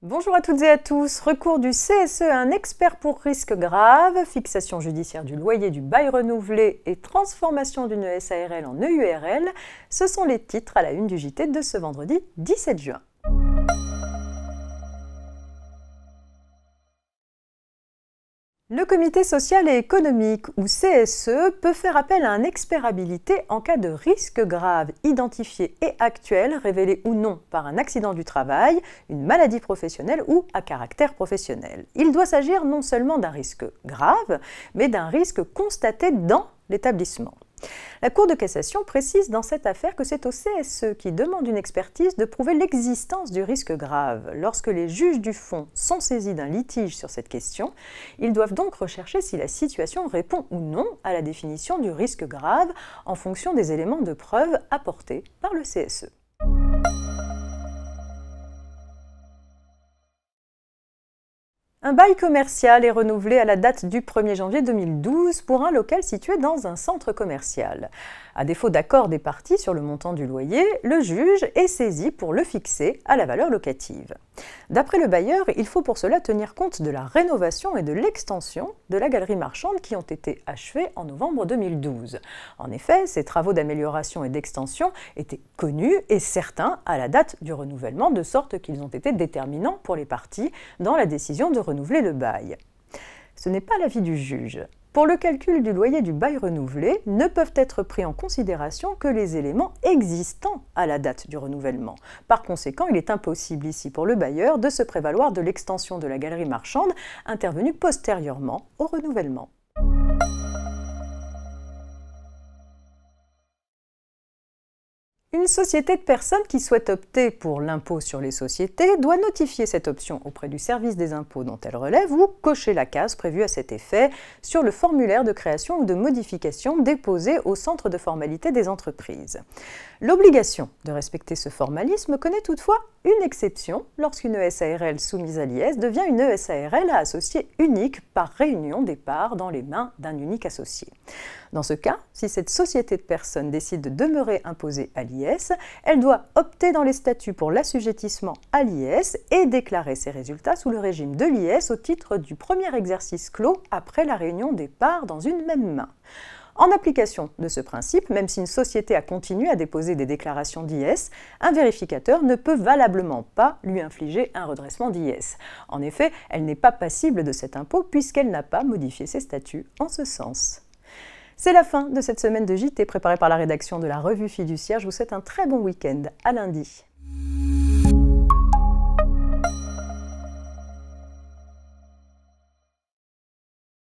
Bonjour à toutes et à tous. Recours du CSE à un expert pour risque grave, fixation judiciaire du loyer du bail renouvelé et transformation d'une SARL en EURL, ce sont les titres à la une du JT de ce vendredi 17 juin. Le Comité social et économique, ou CSE, peut faire appel à un expert habilité en cas de risque grave identifié et actuel, révélé ou non par un accident du travail, une maladie professionnelle ou à caractère professionnel. Il doit s'agir non seulement d'un risque grave, mais d'un risque constaté dans l'établissement. La Cour de cassation précise dans cette affaire que c'est au CSE qui demande une expertise de prouver l'existence du risque grave. Lorsque les juges du fond sont saisis d'un litige sur cette question, ils doivent donc rechercher si la situation répond ou non à la définition du risque grave en fonction des éléments de preuve apportés par le CSE. Un bail commercial est renouvelé à la date du 1er janvier 2012 pour un local situé dans un centre commercial. À défaut d'accord des parties sur le montant du loyer, le juge est saisi pour le fixer à la valeur locative. D'après le bailleur, il faut pour cela tenir compte de la rénovation et de l'extension de la galerie marchande qui ont été achevés en novembre 2012. En effet, ces travaux d'amélioration et d'extension étaient connus et certains à la date du renouvellement, de sorte qu'ils ont été déterminants pour les parties dans la décision de renouveler le bail. Ce n'est pas l'avis du juge. Pour le calcul du loyer du bail renouvelé, ne peuvent être pris en considération que les éléments existants à la date du renouvellement. Par conséquent, il est impossible ici pour le bailleur de se prévaloir de l'extension de la galerie marchande intervenue postérieurement au renouvellement. Une société de personnes qui souhaite opter pour l'impôt sur les sociétés doit notifier cette option auprès du service des impôts dont elle relève ou cocher la case prévue à cet effet sur le formulaire de création ou de modification déposé au centre de formalité des entreprises. L'obligation de respecter ce formalisme connaît toutefois une exception lorsqu'une SARL soumise à l'IS devient une SARL à associé unique par réunion des parts dans les mains d'un unique associé. Dans ce cas, si cette société de personnes décide de demeurer imposée à l'IS, elle doit opter dans les statuts pour l'assujettissement à l'IS et déclarer ses résultats sous le régime de l'IS au titre du premier exercice clos après la réunion des parts dans une même main. En application de ce principe, même si une société a continué à déposer des déclarations d'IS, un vérificateur ne peut valablement pas lui infliger un redressement d'IS. En effet, elle n'est pas passible de cet impôt puisqu'elle n'a pas modifié ses statuts en ce sens. C'est la fin de cette semaine de JT préparée par la rédaction de la Revue Fiduciaire. Je vous souhaite un très bon week-end. À lundi.